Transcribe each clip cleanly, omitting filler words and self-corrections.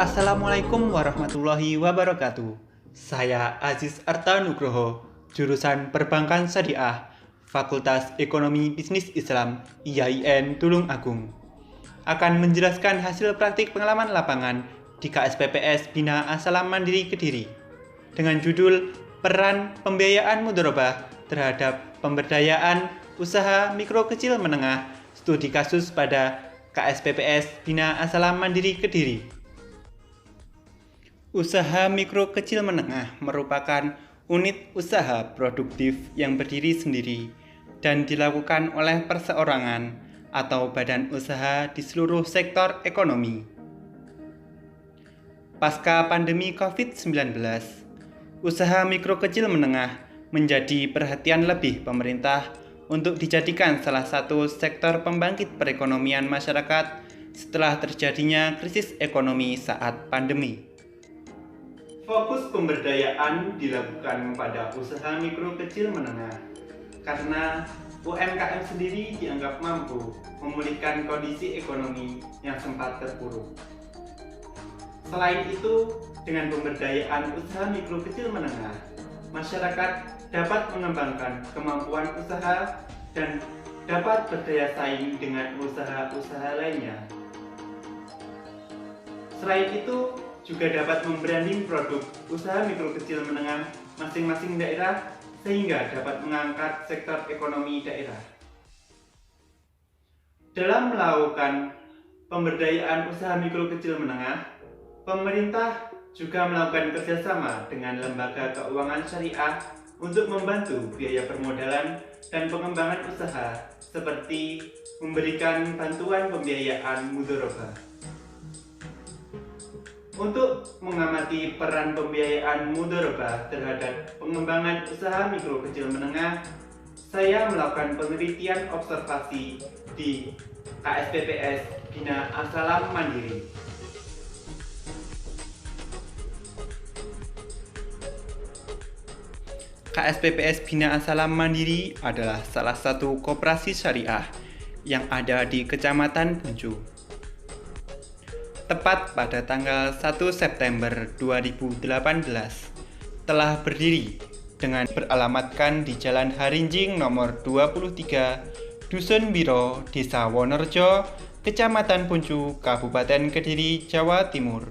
Assalamualaikum warahmatullahi wabarakatuh. Saya Aziz Arta Nugroho, jurusan Perbankan Syariah, Fakultas Ekonomi Bisnis Islam, IAIN Tulung Agung. Akan menjelaskan hasil praktik pengalaman lapangan di KSPPS Bina As-Salam Mandiri Kediri dengan judul Peran Pembiayaan Mudharabah terhadap Pemberdayaan Usaha Mikro Kecil Menengah, studi kasus pada KSPPS Bina As-Salam Mandiri Kediri. Usaha mikro kecil menengah merupakan unit usaha produktif yang berdiri sendiri dan dilakukan oleh perseorangan atau badan usaha di seluruh sektor ekonomi. Pasca pandemi COVID-19, usaha mikro kecil menengah menjadi perhatian lebih pemerintah untuk dijadikan salah satu sektor pembangkit perekonomian masyarakat setelah terjadinya krisis ekonomi saat pandemi. Fokus pemberdayaan dilakukan pada usaha mikro kecil menengah karena UMKM sendiri dianggap mampu memulihkan kondisi ekonomi yang sempat terpuruk. Selain itu, dengan pemberdayaan usaha mikro kecil menengah, masyarakat dapat mengembangkan kemampuan usaha dan dapat berdaya saing dengan usaha-usaha lainnya. Selain itu, juga dapat membranding produk usaha mikro kecil menengah masing-masing daerah sehingga dapat mengangkat sektor ekonomi daerah. Dalam melakukan pemberdayaan usaha mikro kecil menengah, pemerintah juga melakukan kerjasama dengan lembaga keuangan syariah untuk membantu biaya permodalan dan pengembangan usaha seperti memberikan bantuan pembiayaan mudharabah. Untuk mengamati peran pembiayaan mudharabah terhadap pengembangan usaha mikro kecil menengah, saya melakukan penelitian observasi di KSPPS Bina As-Salam Mandiri. KSPPS Bina As-Salam Mandiri adalah salah satu koperasi syariah yang ada di Kecamatan Buncu. Tepat pada tanggal 1 September 2018, telah berdiri dengan beralamatkan di Jalan Harinjing nomor 23, Dusun Biro, Desa Wonorejo, Kecamatan Buncu, Kabupaten Kediri, Jawa Timur.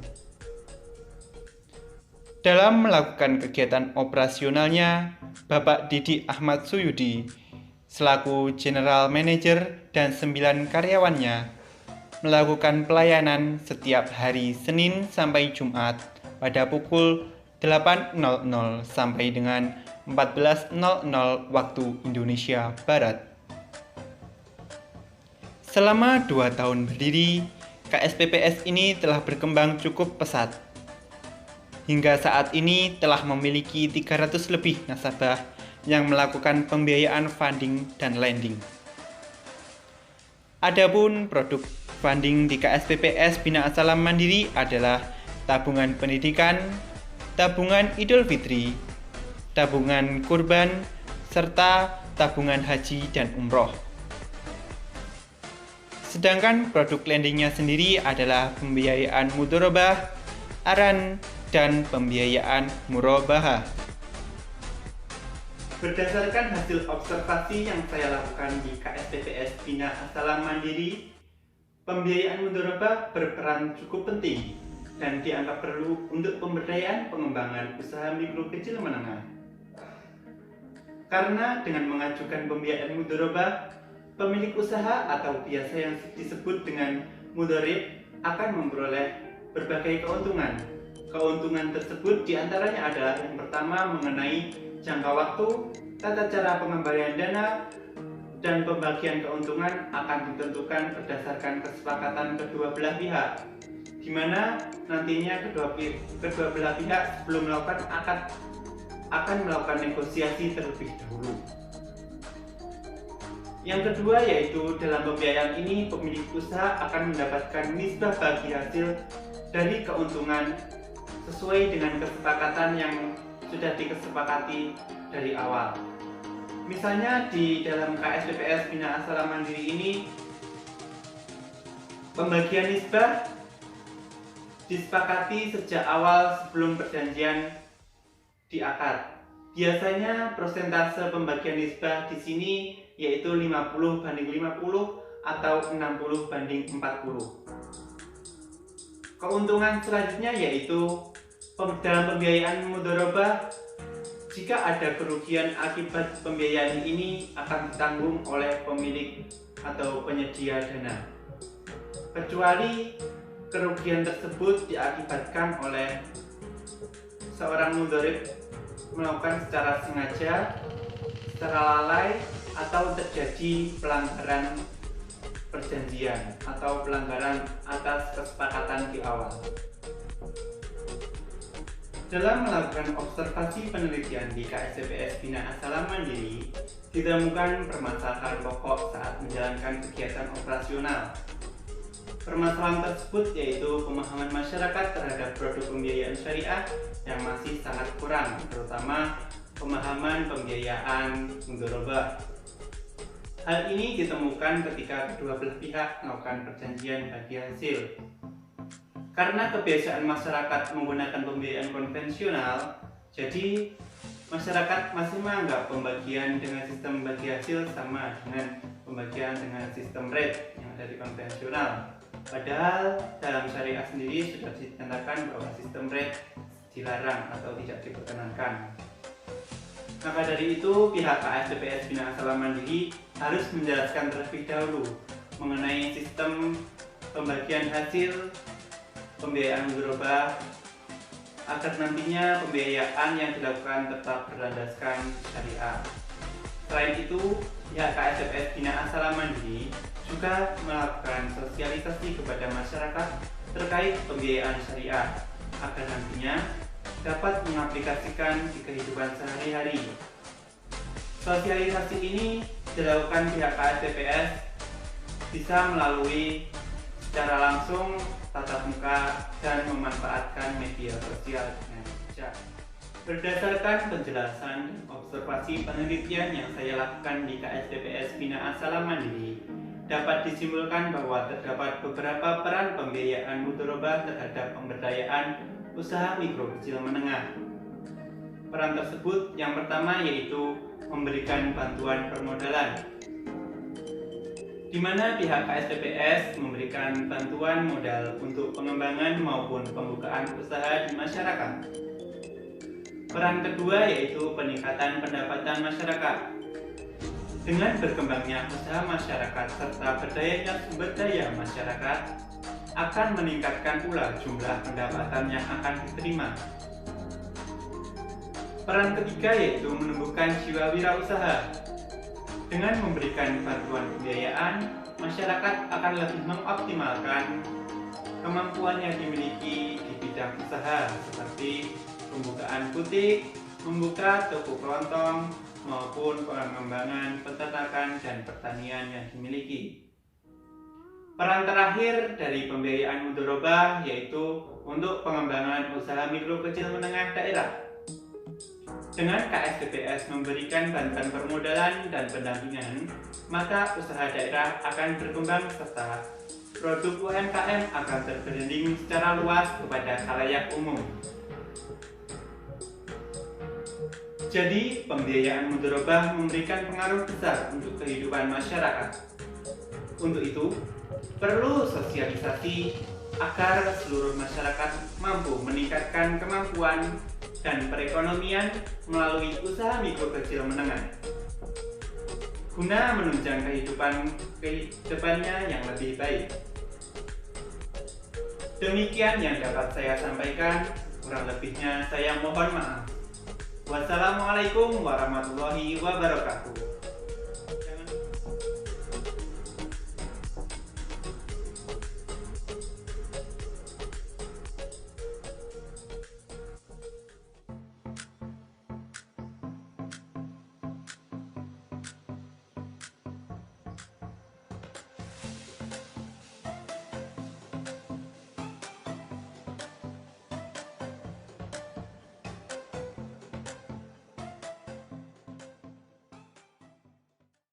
Dalam melakukan kegiatan operasionalnya, Bapak Didi Ahmad Suyudi, selaku General Manager dan 9 karyawannya, melakukan pelayanan setiap hari Senin sampai Jumat pada pukul 8.00 sampai dengan 14.00 waktu Indonesia Barat. Selama 2 tahun berdiri, KSPPS ini telah berkembang cukup pesat. Hingga saat ini telah memiliki 300 lebih nasabah yang melakukan pembiayaan funding dan lending. Adapun produk funding di KSPPS Bina As-Salam Mandiri adalah tabungan pendidikan, tabungan Idul Fitri, tabungan kurban, serta tabungan haji dan umroh. Sedangkan produk lendingnya sendiri adalah pembiayaan mudharabah, aran, dan pembiayaan murabahah. Berdasarkan hasil observasi yang saya lakukan di KSPPS Bina As-Salam Mandiri, pembiayaan mudharabah berperan cukup penting dan dianggap perlu untuk pemberdayaan pengembangan usaha mikro kecil menengah. Karena dengan mengajukan pembiayaan mudharabah, pemilik usaha atau biasa yang disebut dengan mudharib akan memperoleh berbagai keuntungan. Keuntungan tersebut diantaranya adalah yang pertama mengenai jangka waktu, tata cara pengembalian dana, dan pembagian keuntungan akan ditentukan berdasarkan kesepakatan kedua belah pihak, di mana nantinya kedua belah pihak sebelum melakukan akad akan melakukan negosiasi terlebih dahulu. Yang kedua yaitu dalam pembiayaan ini pemilik usaha akan mendapatkan nisbah bagi hasil dari keuntungan sesuai dengan kesepakatan yang sudah disepakati dari awal. Misalnya di dalam KSPPS Bina As-Salam Mandiri ini, pembagian nisbah disepakati sejak awal sebelum perjanjian diakad. Biasanya persentase pembagian nisbah di sini yaitu 50/50 atau 60/40. Keuntungan selanjutnya yaitu dalam pembiayaan mudharabah, jika ada kerugian akibat pembiayaan ini akan ditanggung oleh pemilik atau penyedia dana, kecuali kerugian tersebut diakibatkan oleh seorang mudharib melakukan secara sengaja, secara lalai, atau terjadi pelanggaran perjanjian atau pelanggaran atas kesepakatan di awal. Dalam melakukan observasi penelitian di KSDPS Bina Salam Mandiri, ditemukan permasalahan pokok saat menjalankan kegiatan operasional. Permasalahan tersebut yaitu pemahaman masyarakat terhadap produk pembiayaan syariah yang masih sangat kurang, terutama pemahaman pembiayaan mudharabah. Hal ini ditemukan ketika kedua belah pihak melakukan perjanjian bagi hasil. Karena kebiasaan masyarakat menggunakan pembiayaan konvensional, jadi masyarakat masih menganggap pembagian dengan sistem bagi hasil sama dengan pembagian dengan sistem rate yang ada di konvensional. Padahal dalam syariah sendiri sudah ditentukan bahwa sistem rate dilarang atau tidak diperkenankan. Maka dari itu, pihak KSDPS Bina Salam Mandiri harus menjelaskan terlebih dahulu mengenai sistem pembagian hasil pembiayaan mudharabah agar nantinya pembiayaan yang dilakukan tetap berlandaskan syariah. Selain itu, pihak KSDPS Bina Salam Mandiri juga melakukan sosialisasi kepada masyarakat terkait pembiayaan syariah agar nantinya dapat mengaplikasikan di kehidupan sehari-hari. Sosialisasi ini dilakukan pihak KSDPS bisa melalui secara langsung, tatap muka, dan memanfaatkan media sosial dengan bijak. Berdasarkan penjelasan dan observasi penelitian yang saya lakukan di KSDPS Bina Salam Mandiri, dapat disimpulkan bahwa terdapat beberapa peran pembiayaan mudharabah terhadap pemberdayaan usaha mikro kecil menengah. Peran tersebut yang pertama yaitu memberikan bantuan permodalan, di mana pihak KSDPS memberikan bantuan modal untuk pengembangan maupun pembukaan usaha di masyarakat. Peran kedua yaitu peningkatan pendapatan masyarakat. Dengan berkembangnya usaha masyarakat serta berdayanya sumber daya masyarakat, akan meningkatkan pula jumlah pendapatan yang akan diterima. Peran ketiga yaitu menumbuhkan jiwa wirausaha. Dengan memberikan bantuan pembiayaan, masyarakat akan lebih mengoptimalkan kemampuan yang dimiliki di bidang usaha seperti pembukaan butik, membuka toko kelontong, maupun pengembangan peternakan dan pertanian yang dimiliki. Peran terakhir dari pembiayaan mudharabah yaitu untuk pengembangan usaha mikro kecil menengah daerah. Dengan KSDPS memberikan bantuan permodalan dan pendampingan, maka usaha daerah akan berkembang serta produk UMKM akan terbranding secara luas kepada khalayak umum. Jadi, pembiayaan mudharabah memberikan pengaruh besar untuk kehidupan masyarakat. Untuk itu, perlu sosialisasi agar seluruh masyarakat mampu meningkatkan kemampuan dan perekonomian melalui usaha mikro kecil menengah, guna menunjang kehidupannya yang lebih baik. Demikian yang dapat saya sampaikan, kurang lebihnya saya mohon maaf. Wassalamualaikum warahmatullahi wabarakatuh.